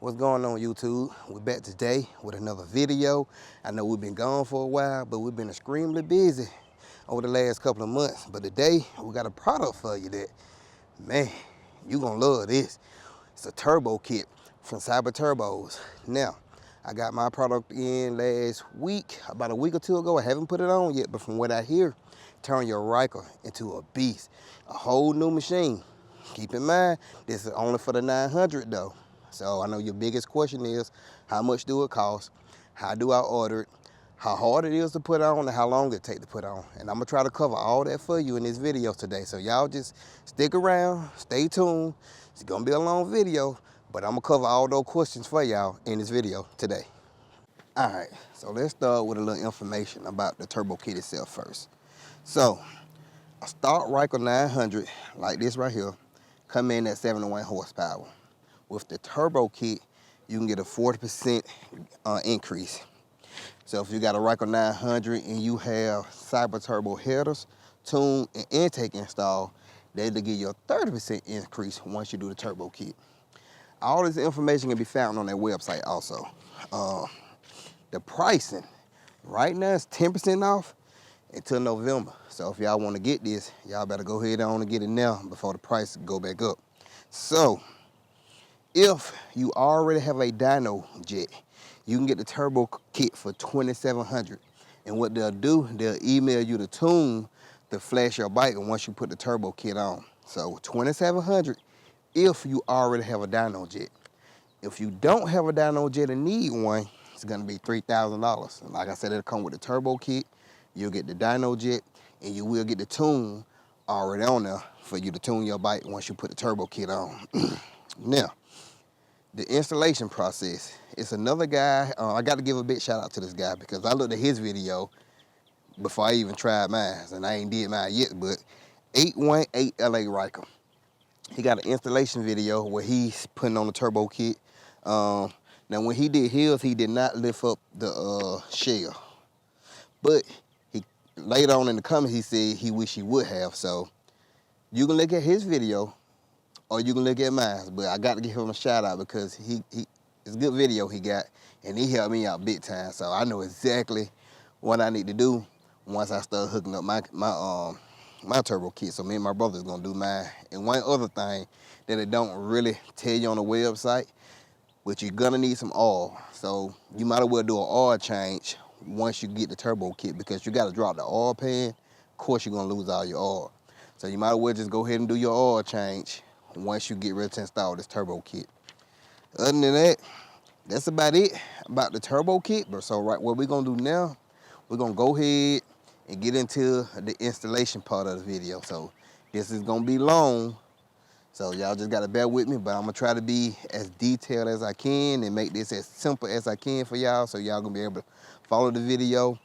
What's going on, YouTube? We're back today with another video. I know we've been gone for a while, but we've been extremely busy over the last couple of months. But today, we got a product for you that, man, you gonna love this. It's a turbo kit from Silber Turbos. Now, I got my product in last week, about a week or two ago. I haven't put it on yet, but from what I hear, turn your Ryker into a beast. A whole new machine. Keep in mind, this is only for the 900 though. So I know your biggest question is, how much do it cost? How do I order it? How hard it is to put on and how long it take to put on. And I'm gonna try to cover all that for you in this video today. So y'all just stick around, stay tuned. It's gonna be a long video, but I'm gonna cover all those questions for y'all in this video today. All right, so let's start with a little information about the turbo kit itself first. So a stock Ryker 900, like this right here, come in at 71 horsepower. With the turbo kit, you can get a 40% increase. So if you got a Ryker 900 and you have Silber Turbo headers, tune, and intake installed, they'll give you a 30% increase once you do the turbo kit. All this information can be found on their website also. The pricing, right now it's 10% off until November. So if y'all want to get this, y'all better go ahead on and get it now before the price go back up. So if you already have a dyno jet, you can get the turbo kit for $2,700. And what they'll do, they'll email you the tune to flash your bike once you put the turbo kit on. So $2,700 if you already have a dyno jet. If you don't have a dyno jet and need one, it's gonna be $3,000. Like I said, it'll come with the turbo kit, you'll get the dyno jet, and you will get the tune already on there for you to tune your bike once you put the turbo kit on. Now, the installation process, it's another guy. I got to give a big shout out to this guy because I looked at his video before I even tried mine, and I ain't did mine yet, but 818 LA Ryker. He got an installation video where he's putting on the turbo kit. Now when he did his, he did not lift up the shell, but he later on in the comments he said he wish he would have. So you can look at his video or you can look at mine, but I got to give him a shout out because it's a good video he got, and he helped me out big time. So I know exactly what I need to do once I start hooking up my turbo kit. So me and my brother's gonna do mine. And one other thing that it don't really tell you on the website, but you're gonna need some oil. So you might as well do an oil change once you get the turbo kit because you gotta drop the oil pan. Of course you're gonna lose all your oil. So you might as well just go ahead and do your oil change once you get ready to install this turbo kit. Other than that, that's about it about the turbo kit. But so right, what we're gonna do now, we're gonna go ahead and get into the installation part of the video. So this is gonna be long, so y'all just gotta bear with me, but I'm gonna try to be as detailed as I can and make this as simple as I can for y'all, so y'all gonna be able to follow the video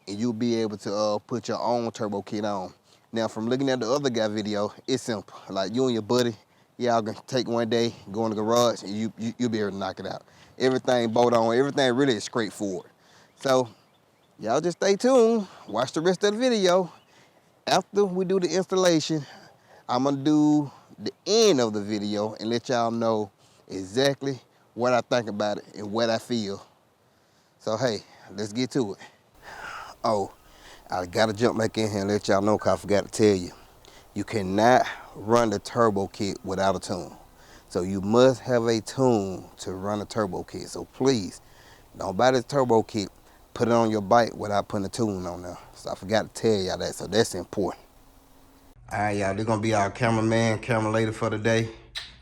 and you'll be able to put your own turbo kit on. Now from looking at the other guy video, it's simple. Like you and your buddy, y'all gonna take one day, go in the garage, and you'll be able to knock it out. Everything bolt on, everything really is straightforward. So y'all just stay tuned, watch the rest of the video. After we do the installation, I'm gonna do the end of the video and let y'all know exactly what I think about it and what I feel. So hey, let's get to it. Oh, I gotta jump back in here and let y'all know because I forgot to tell you. You cannot run the turbo kit without a tune. So you must have a tune to run a turbo kit. So please, don't buy this turbo kit, put it on your bike without putting a tune on there. So I forgot to tell y'all that, so that's important. All right, y'all, they're gonna be our cameraman, camera lady for the day.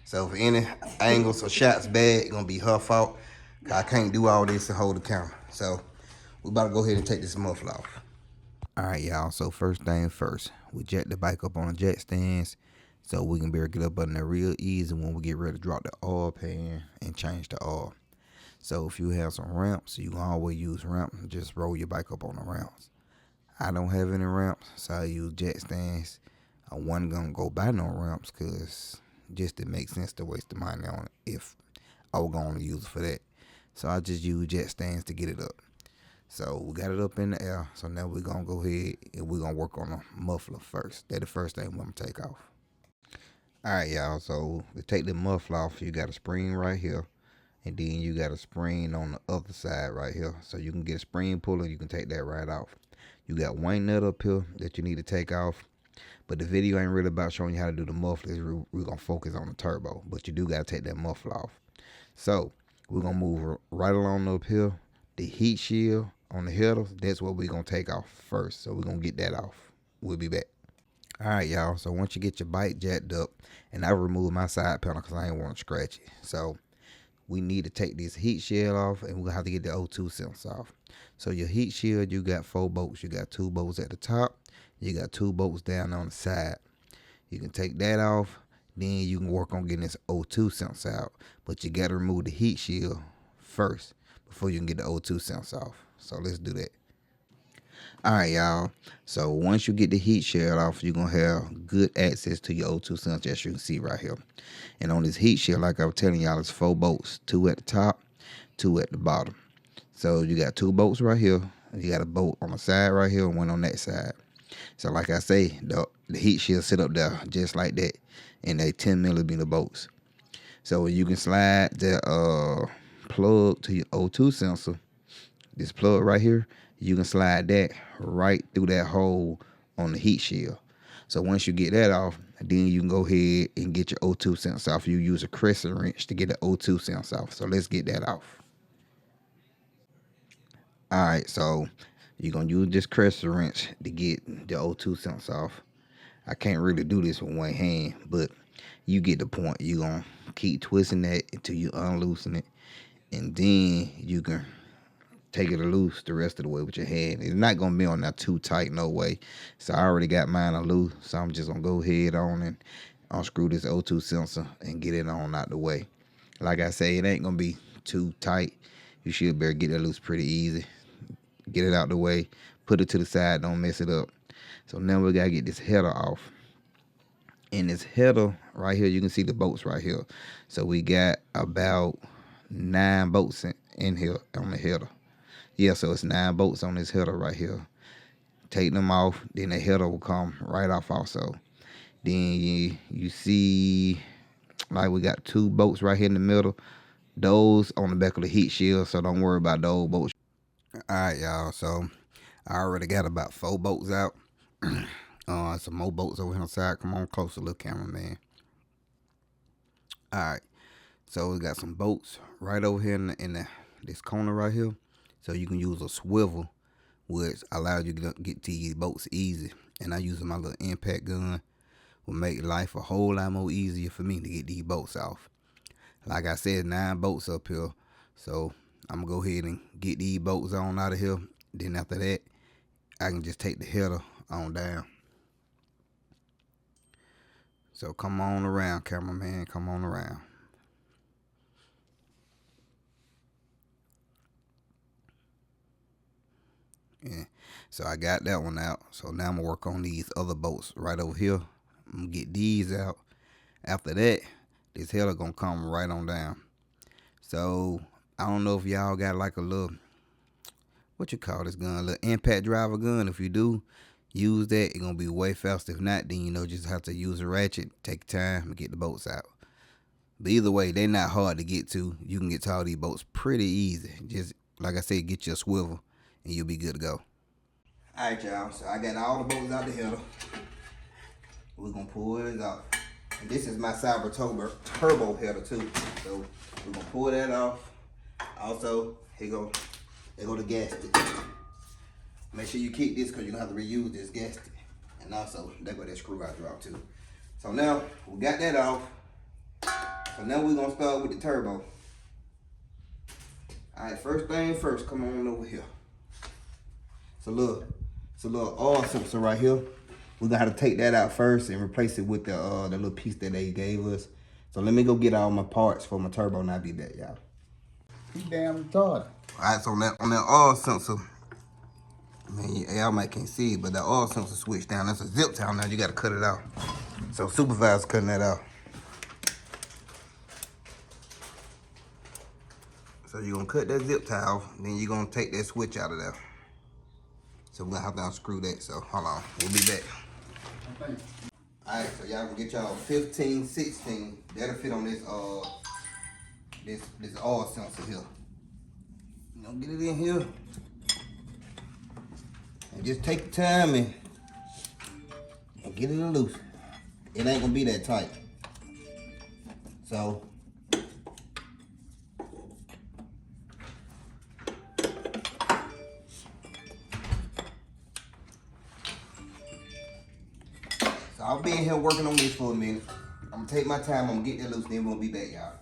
So if any angles or shots bad, it's gonna be her fault. Cause I can't do all this to hold the camera. So we about to go ahead and take this muffler off. All right, y'all, so first thing first, we jack the bike up on the jack stands so we can be able to get up under there real easy when we get ready to drop the oil pan and change the oil. So if you have some ramps, you can always use ramps and just roll your bike up on the ramps. I don't have any ramps, so I use jack stands. I wasn't gonna go buy no ramps because just it makes sense to waste the money on it if I was gonna use it for that. So I just use jack stands to get it up. So we got it up in the air. So now we're gonna go ahead and we're gonna work on the muffler first. That's the first thing we're gonna take off. All right, y'all, so to take the muffler off, you got a spring right here. And then you got a spring on the other side right here. So you can get a spring puller, you can take that right off. You got one nut up here that you need to take off. But the video ain't really about showing you how to do the mufflers. We're going to focus on the turbo. But you do got to take that muffler off. So we're going to move right along up here. The heat shield on the header, that's what we're going to take off first. So we're going to get that off. We'll be back. All right, y'all. So once you get your bike jacked up, and I removed my side panel because I ain't want to scratch it. So we need to take this heat shield off, and we're going to have to get the O2 sensor off. So your heat shield, you got 4 bolts. You got 2 bolts at the top. You got 2 bolts down on the side. You can take that off. Then you can work on getting this O2 sensor out. But you got to remove the heat shield first before you can get the O2 sensor off. So let's do that. All right, y'all. So once you get the heat shield off, you're going to have good access to your O2 sensor, as you can see right here. And on this heat shield, like I was telling y'all, it's 4 bolts. 2 at the top, 2 at the bottom. So you got 2 bolts right here. You got a bolt on the side right here and one on that side. So like I say, the heat shield sit up there just like that. And they 10 millimeter bolts. So you can slide the plug to your O2 sensor. This plug right here, you can slide that right through that hole on the heat shield. So once you get that off, then you can go ahead and get your O2 sensor off. You use a crescent wrench to get the O2 sensor off. So let's get that off. All right, so you're going to use this crescent wrench to get the O2 sensor off. I can't really do this with one hand, but you get the point. You're going to keep twisting that until you unloosen it. And then you can take it loose the rest of the way with your hand. It's not going to be on there too tight, no way. So I already got mine loose. So I'm just going to go ahead on and unscrew this O2 sensor and get it on out the way. Like I say, it ain't going to be too tight. You should be able to get that loose pretty easy. Get it out the way. Put it to the side. Don't mess it up. So now we got to get this header off. And this header right here, you can see the bolts right here. So we got about 9 bolts in here on the header. Yeah, so it's 9 bolts on this header right here. Take them off, then the header will come right off also. Then you see, like we got 2 bolts right here in the middle. Those on the back of the heat shield, so don't worry about those bolts. All right, y'all, so I already got about 4 bolts out. Some more bolts over here on the side. Come on closer, little cameraman. All right, so we got some bolts right over here in this corner right here. So you can use a swivel, which allows you to get to these bolts easy. And I use my little impact gun, will make life a whole lot more easier for me to get these bolts off. Like I said, 9 bolts up here. So I'm going to go ahead and get these bolts on out of here. Then after that, I can just take the header on down. So come on around, cameraman. Come on around. Yeah. So I got that one out. So now I'm going to work on these other bolts right over here. I'm going to get these out. After that, this header going to come right on down. So I don't know if y'all got like a little, what you call this gun? A little impact driver gun. If you do, use that. It's going to be way faster. If not, then just have to use a ratchet, take time, and get the bolts out. But either way, they're not hard to get to. You can get to all these bolts pretty easy. Just, like I said, get your swivel, and you'll be good to go. All right, y'all. So I got all the bolts out the header. We're going to pull it off. And this is my Silber Turbo header, too. So we're going to pull that off. Also, here go the gasket. Make sure you keep this because you're going to have to reuse this gasket. And also, there go that screw I dropped, too. So now, we got that off. So now we're going to start with the turbo. All right, first thing first, come on over here. It's a little oil sensor right here. We're gonna have to take that out first and replace it with the little piece that they gave us. So let me go get all my parts for my turbo and I'll be back, y'all. You damn retarded. Alright, so on that oil sensor, man, y'all might can't see it, but the oil sensor switch down. That's a zip tie now, you gotta cut it out. So supervisor's cutting that out. So you're gonna cut that zip tie off, then you're gonna take that switch out of there. So we're gonna have to unscrew that. So hold on, we'll be back. Okay. Alright, so y'all can get y'all 15, 16. That'll fit on this this oil sensor here. You know, get it in here. And just take the time and get it loose. It ain't gonna be that tight. So I'll be in here working on this for a minute. I'm gonna take my time, I'm gonna get that loose, then we'll be back, y'all.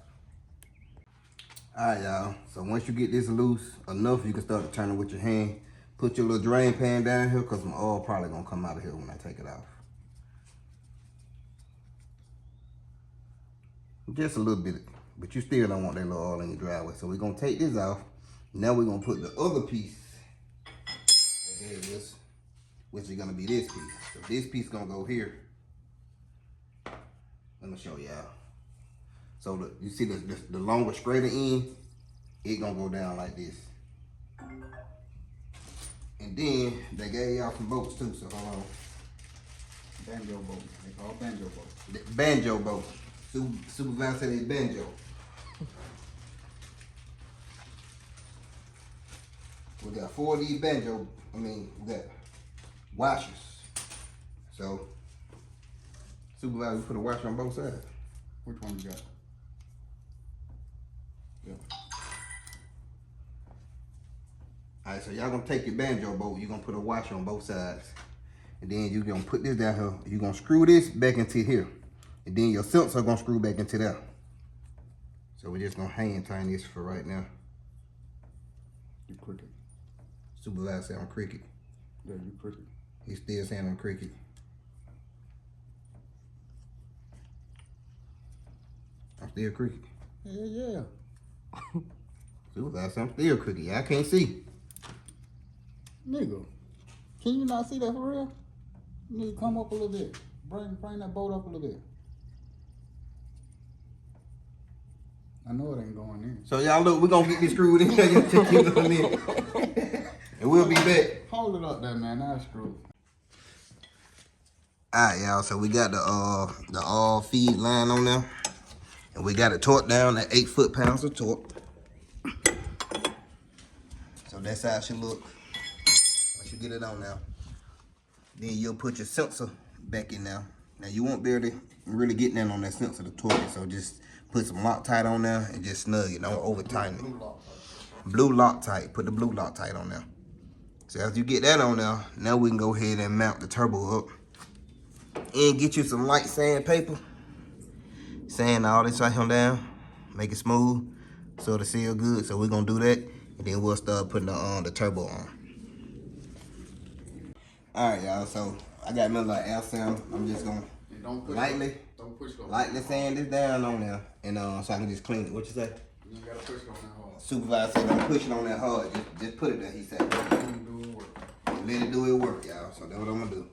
Alright, y'all. So once you get this loose enough, you can start to turn it with your hand. Put your little drain pan down here, because some oil probably gonna come out of here when I take it off. Just a little bit, but you still don't want that little oil in your driveway. So we're gonna take this off. Now we're gonna put the other piece, there it is, which is gonna be this piece. So this piece gonna go here. Let me show y'all. So you see the longer, straighter end, it gonna go down like this. And then they gave y'all some bolts too, so hold on. Banjo bolts. They call banjo bolts. Banjo bolts. Supervisor said it's banjo. We got 4 of these banjo, we got washers. So, supervisor, we put a washer on both sides. Which one you got? Yeah. Alright, so y'all gonna take your banjo bolt, you're gonna put a washer on both sides. And then you're gonna put this down here. You're gonna screw this back into here. And then your sensor gonna screw back into there. So we're just gonna hand tighten this for right now. You crooked. Supervisor said I'm crooked. Yeah, you crooked. He's still saying I'm crooked. I'm still crooked. Yeah. Supervisor said I'm still crooked. I can't see. Nigga, can you not see that for real? You need to come up a little bit. Bring that boat up a little bit. I know it ain't going in. So y'all look, we're gonna get this screwed in. And we'll be back. Hold it up there, man. That's screwed. Alright, y'all, so we got the all feed line on there. And we got it torqued down at 8 foot-pounds of torque. So that's how it should look once you get it on now. Then you'll put your sensor back in there. Now you won't be able to really get down on that sensor to torque it, so just put some Loctite on there and just snug it. Don't over tighten it. Blue Loctite. Put the blue Loctite on there. So after you get that on there, now we can go ahead and mount the turbo up. And get you some light sandpaper. Sand all this right here down. Make it smooth so it'll seal good. So we're gonna do that. And then we'll start putting the turbo on. Alright, y'all, so I got another air sound. I'm just gonna lightly sand this down on there. And so I can just clean it. What you say? You ain't gotta push it on that hard. Supervisor said don't push it on that hard. Just put it there, he said. Let it do it work, y'all. So that's what I'm gonna do.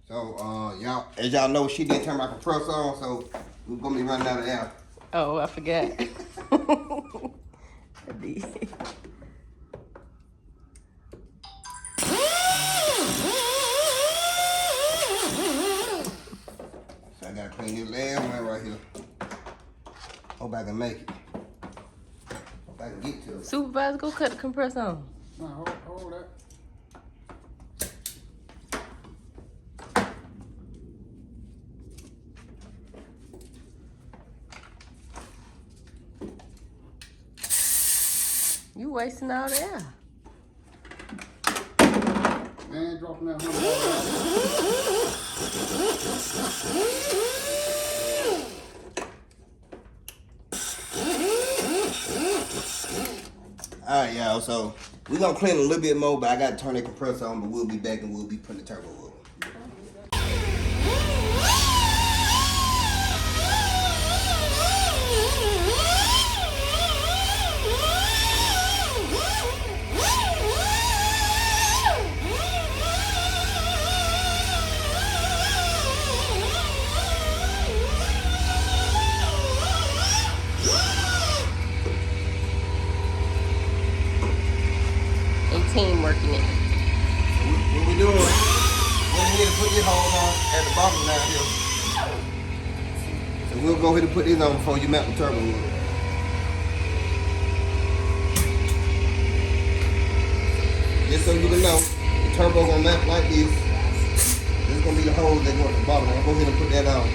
So, y'all, as y'all know, she didn't turn my compressor on, so we're gonna be running out of air. Oh, I forgot. I did. So I gotta clean this last one right here. Hope I can make it. Hope I can get to it. Supervisor, go cut the compressor on. No, hold that. You wasting all the air. Man, dropping that $100. Alright, y'all, so we're gonna clean a little bit more, but I gotta turn the compressor on, but we'll be back and we'll be putting the turbo up. at the bottom down here. So we'll go ahead and put this on before you mount the turbo with it. Just so you can know, the turbo gonna mount like this. This is gonna be the holes that go at the bottom. I'll go ahead and put that on.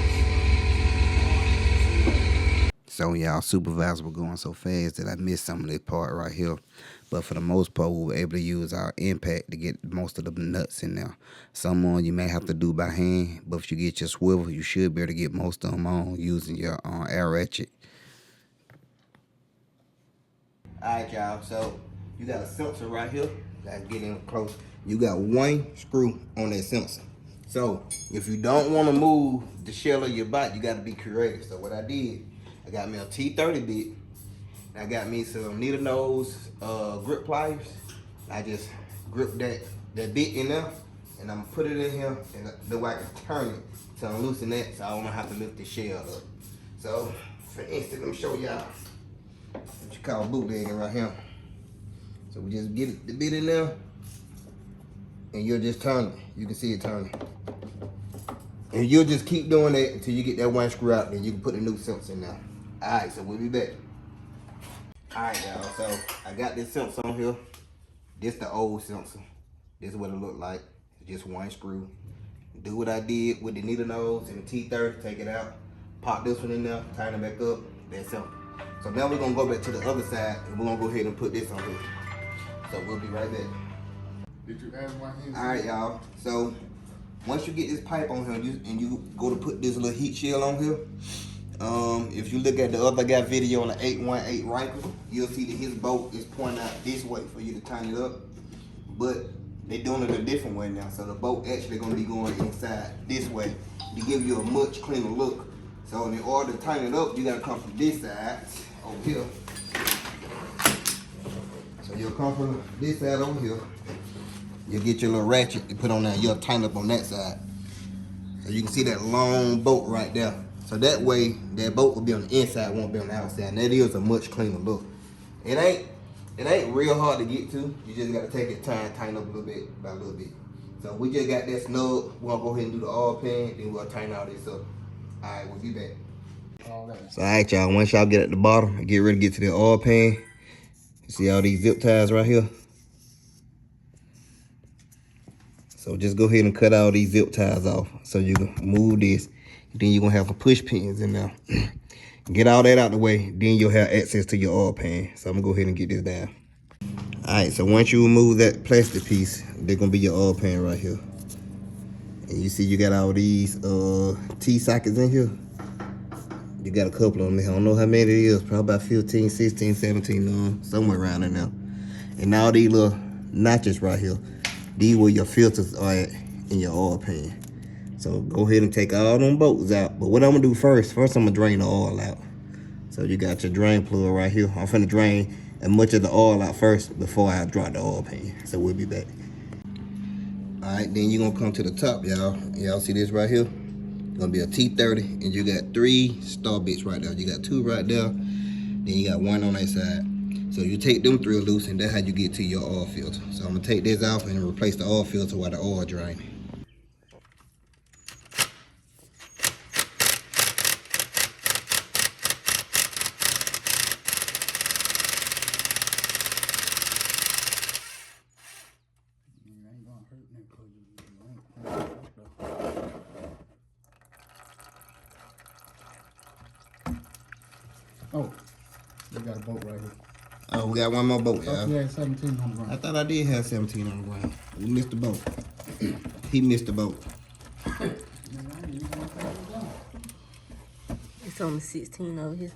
So y'all, supervisor was going so fast that I missed some of this part right here. But for the most part, we were able to use our impact to get most of the nuts in there. Some on you may have to do by hand, but if you get your swivel, you should be able to get most of them on using your air ratchet. Alright y'all, so you got a sensor right here. Let's get in close. You got one screw on that sensor. So if you don't want to move the shell of your bike, you got to be creative. So what I did, I got me a T30 bit. I got me some needle nose grip pliers. I just grip that bit in there, and I'm gonna put it in here, and the way I can turn it to unloosen that, so I don't have to lift the shell up. So for instance, let me show y'all what you call bootlegging right here. So we just get the bit in there, and you'll just turn it. You can see it turning. And you'll just keep doing that until you get that one screw out, then you can put the new sensor in there. Alright, so we'll be back. Alright y'all, so I got this sensor on here. This the old sensor. This is what it look like. It's just one screw. Do what I did with the needle nose and the T30, take it out. Pop this one in there, tighten it back up. That's simple. So now we're gonna go back to the other side, and we're gonna go ahead and put this on here. So we'll be right back. Did you add one here? Alright y'all, so once you get this pipe on here and you go to put this little heat shield on here, if you look at the other guy video on the 818 Ryker, you'll see that his bolt is pointing out this way for you to tighten it up. But they're doing it a different way now, so the bolt actually gonna be going inside this way to give you a much cleaner look. So in order to tighten it up, you gotta come from this side over here. So you'll come from this side over here. You'll get your little ratchet to put on there. You'll tighten up on that side. So you can see that long bolt right there. So that way, that bolt will be on the inside, won't be on the outside. And that is a much cleaner look. It ain't real hard to get to. You just gotta take your time, tighten up a little bit by a little bit. So we just got that snug. We're gonna go ahead and do the oil pan, then we'll tighten all this up. All right, we'll be back. All that. So all right, y'all, once y'all get at the bottom, get ready to get to the oil pan. You see all these zip ties right here? So just go ahead and cut all these zip ties off. So you can move this. Then you're gonna have some push pins in there. Get all that out the way, then you'll have access to your oil pan. So I'm gonna go ahead and get this down. All right, so once you remove that plastic piece, they're gonna be your oil pan right here. And you see you got all these T-sockets in here. You got a couple of them. I don't know how many it is, probably about 15, 16, 17, somewhere around in there. And all these little notches right here, these where your filters are at in your oil pan. So go ahead and take all them bolts out. But what I'm gonna do first I'm gonna drain the oil out. So you got your drain plug right here. I'm finna drain as much of the oil out first before I drop the oil pan. So we'll be back. All right, then you're gonna come to the top, y'all. Y'all see this right here? Gonna be a T30, and you got 3 star bits right there. You got 2 right there, then you got 1 on that side. So you take them 3 loose, and that's how you get to your oil filter. So I'm gonna take this off and replace the oil filter while the oil drain. Oh, we got a boat right here. Oh, we got one more boat, Oh, y'all. yeah, 17 on the I ground. thought I did have 17 on the ground. We missed the boat. He missed the boat. It's only 16 over here.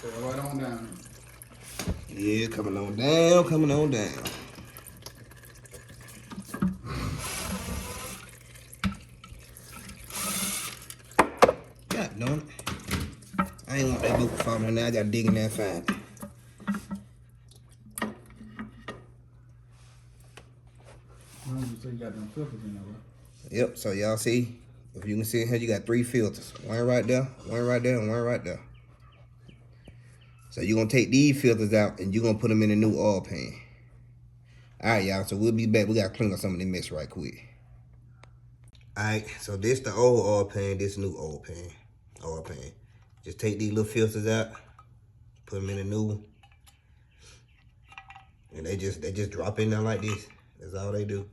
So right on down. Yeah, coming on down, coming on down. God damn it. I ain't want that boat falling now. I gotta dig in there and find it. You say you got them filters in there, right? Yep, so y'all see, if you can see here, you got 3 filters. One right there, one right there, and one right there. So you're gonna take these filters out and you're gonna put them in a new oil pan. Alright, y'all, so we'll be back. We gotta clean up some of this mess right quick. Alright, so this the old oil pan, this new oil pan. Just take these little filters out, put them in a new one. And they just drop in there like this. That's all they do.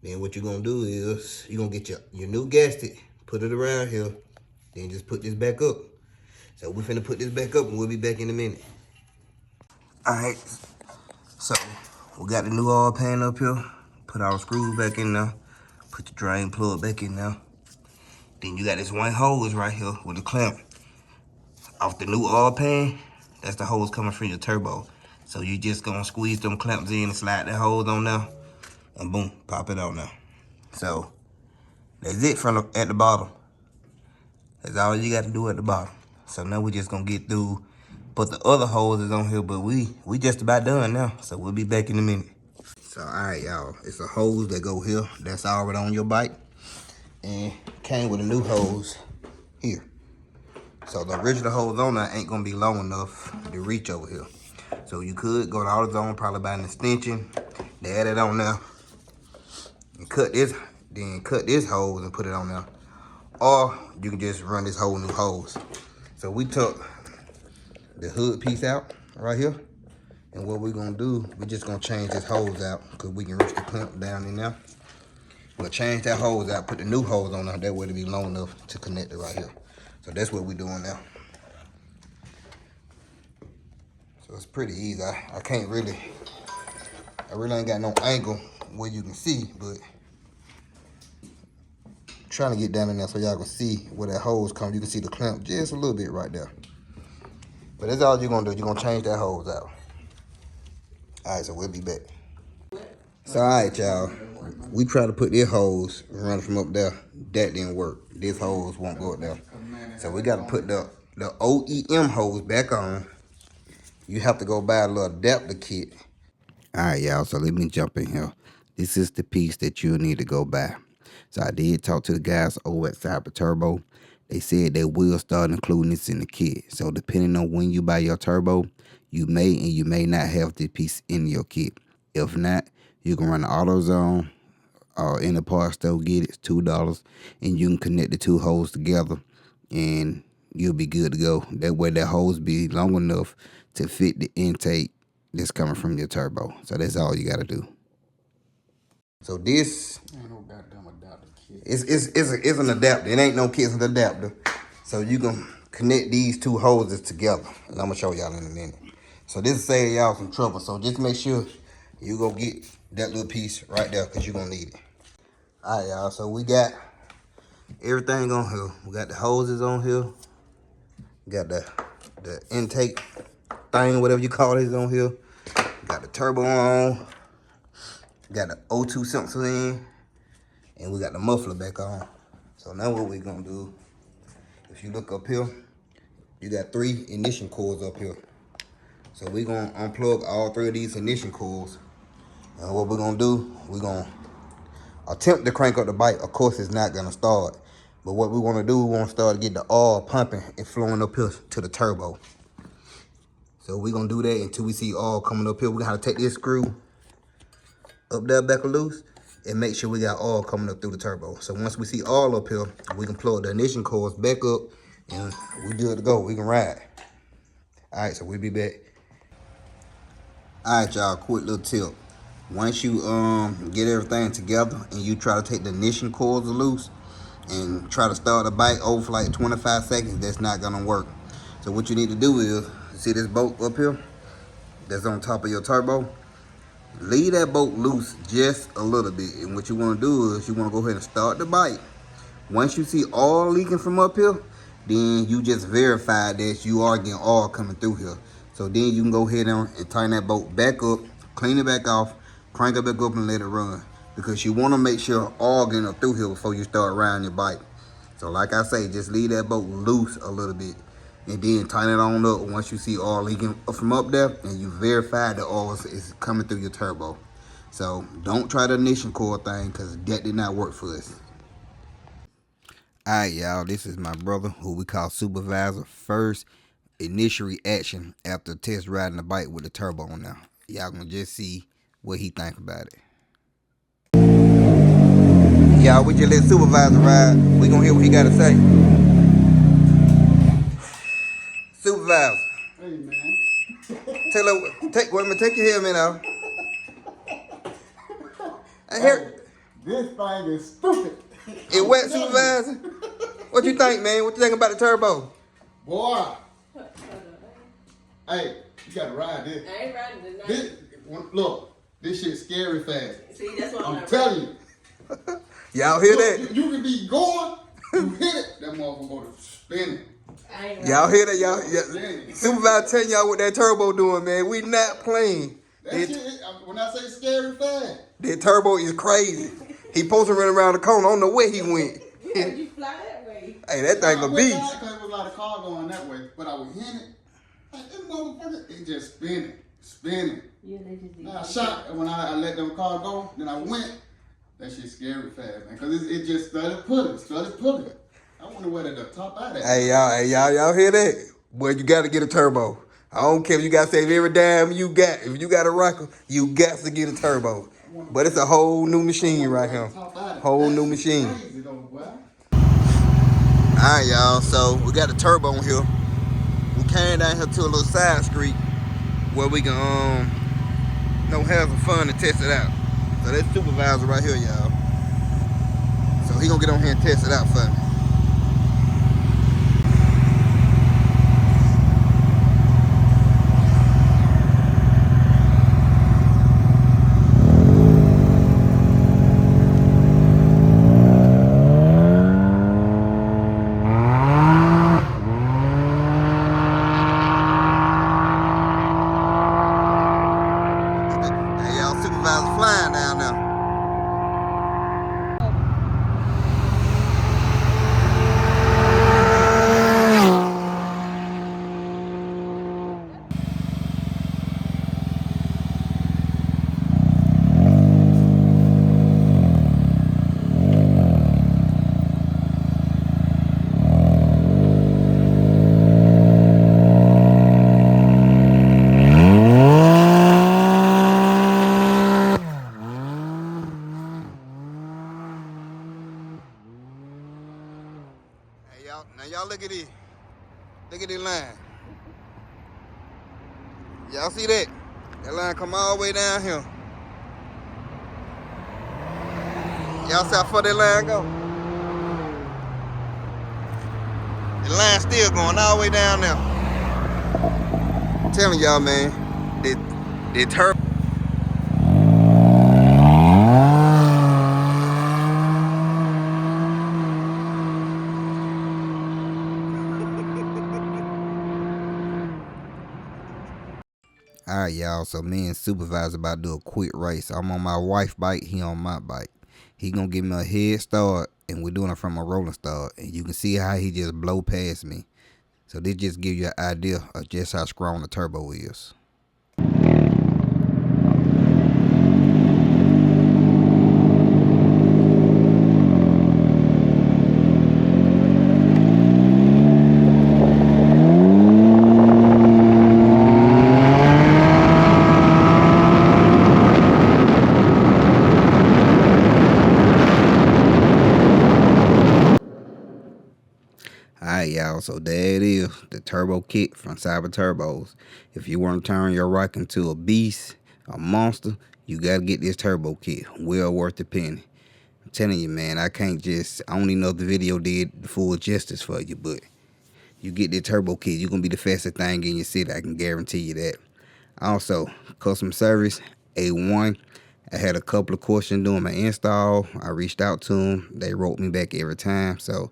Then what you're gonna do is you're gonna get your new gasket, put it around here, then just put this back up. So we finna put this back up and we'll be back in a minute. Alright, so we got the new oil pan up here. Put our screws back in there. Put the drain plug back in there. Then you got this one hose right here with a clamp. Off the new oil pan, that's the hose coming from your turbo. So you just gonna squeeze them clamps in and slide that hose on there. And boom, pop it on there. So that's it at the bottom. That's all you got to do at the bottom. So now we're just gonna get through, put the other hoses on here, but we just about done now. So we'll be back in a minute. So all right, y'all, it's a hose that go here. That's already on your bike, and came with a new hose here. So the original hose on there ain't gonna be long enough to reach over here. So you could go to AutoZone, probably buy an extension, they add it on there, and cut this hose and put it on there. Or you can just run this whole new hose. So we took the hood piece out right here. And what we're gonna do, we're just gonna change this hose out because we can reach the clamp down in there. We'll change that hose out, put the new hose on there, that way it'll be long enough to connect it right here. So that's what we're doing now. So it's pretty easy. I really ain't got no angle where you can see, but trying to get down in there so y'all can see where that hose comes. You can see the clamp just a little bit right there. But that's all you're gonna do. You're gonna change that hose out. All right, so we'll be back. So all right, y'all. We try to put this hose running from up there. That didn't work. This hose won't go up there. So we got to put the OEM hose back on. You have to go buy a little adapter kit. All right, y'all, so let me jump in here. This is the piece that you'll need to go buy. So I did talk to the guys over at Silber Turbo. They said they will start including this in the kit. So depending on when you buy your turbo, you may and you may not have this piece in your kit. If not, you can run the AutoZone or in the parts store, get it. It's $2, and you can connect the two holes together, and you'll be good to go. That way, that hose be long enough to fit the intake that's coming from your turbo. So that's all you got to do. So this Ain't no goddamn adapter kit. it's an adapter. It ain't no kit, it's an adapter. So you can connect these two hoses together, and I'm gonna show y'all in a minute. So this will save y'all some trouble. So just make sure you go get that little piece right there, because you're gonna need it. All right, y'all, so we got everything on here. We got the hoses on here. We got the intake thing, whatever you call it, is on here. We got the turbo on. We got the O2 sensor in. And we got the muffler back on. So now what we're gonna do, if you look up here, you got 3 ignition coils up here. So we're gonna unplug all 3 of these ignition coils. And what we're gonna do, we're gonna attempt to crank up the bike. Of course, it's not gonna start. But what we wanna do, we wanna start to get the oil pumping and flowing up here to the turbo. So we're gonna do that until we see oil coming up here. We're gonna take this screw up there back loose and make sure we got oil coming up through the turbo. So once we see oil up here, we can plug the ignition coils back up and we good to go. We can ride. All right, so we'll be back. All right, y'all, quick little tip. Once you get everything together and you try to take the ignition coils loose and try to start the bike over for like 25 seconds, that's not gonna work. So what you need to do is, see this bolt up here that's on top of your turbo? Leave that bolt loose just a little bit. And what you want to do is you want to go ahead and start the bike. Once you see oil leaking from up here, then you just verify that you are getting oil coming through here. So then you can go ahead and tighten that bolt back up, clean it back off, crank it back up and let it run. Because you want to make sure oil getting up through here before you start riding your bike. So like I say, just leave that bolt loose a little bit. And then tighten it on up once you see oil leaking from up there and you verify the oil is coming through your turbo. So don't try the ignition coil thing, because that did not work for us. All right, y'all, this is my brother who we call Supervisor First. initial reaction after test riding the bike with the turbo on now. Y'all gonna just see what he think about it. Y'all, we just let supervisor ride. We gonna hear what he gotta say. Supervisor. Hey, man. Tell her, take your helmet off. I Hey, hear this thing is stupid. it wet, supervisor. What you think, man? What you think about the turbo? Boy. Hey, you gotta ride this. I ain't riding tonight. Look, this shit's scary fast. See, that's what I'm telling you. Y'all hear Look, that? you can be going, you hit it, that motherfucker go to spinning. I ain't Y'all riding. hear that? Y'all, supervisor telling y'all what that turbo doing, man. We not playing. That shit, when I say scary fast. That turbo is crazy. He supposed to run around the corner. I don't know where he went. You heard you fly that way. Hey, that thing a beast. Because it was a lot of cars going that way, but I was hitting it. Like, this motherfucker, it just spinning. Yeah, they just did. I shot, and when I let them cars go, then I went. That shit scary fast, man, because it just started pulling. I wonder where the top out at. Hey, y'all hear that? Boy, you got to get a turbo. I don't care if you got to save every dime you got. If you got a Ryker, you got to get a turbo. But it's a whole new machine right here. Whole new machine. Alright, y'all, so we got the turbo on here. We came down here to a little side street where we can have some fun and test it out. So that's supervisor right here, y'all. So he gonna get on here and test it out for me. Hey, y'all, supervisor flying down there. Now y'all look at this. Look at this line. Y'all see that? That line come all the way down here. Y'all see how far that line go? The line still going all the way down there. I'm telling y'all, man, the turbo. Alright, y'all, so me and supervisor about to do a quick race. I'm on my wife's bike, he on my bike. He gonna give me a head start, and we're doing it from a rolling start. And you can see how he just blow past me. So this just give you an idea of just how strong the turbo is. Alright, y'all, so there it is, the turbo kit from Silber Turbos. If you want to turn your Ryker into a beast, a monster, you got to get this turbo kit. Well worth the penny. I'm telling you, man, I don't even know if the video did the full justice for you, but you get the turbo kit, you're going to be the fastest thing in your city. I can guarantee you that. Also, customer service, A1. I had a couple of questions doing my install. I reached out to them. They wrote me back every time. So,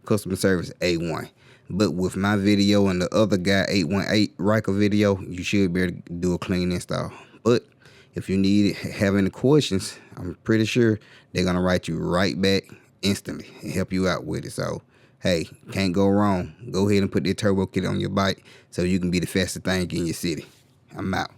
customer service, A1. But with my video and the other guy, 818 Ryker video, you should be able to do a clean install. But if you have any questions, I'm pretty sure they're going to write you right back instantly and help you out with it. So, hey, can't go wrong. Go ahead and put that turbo kit on your bike so you can be the fastest thing in your city. I'm out.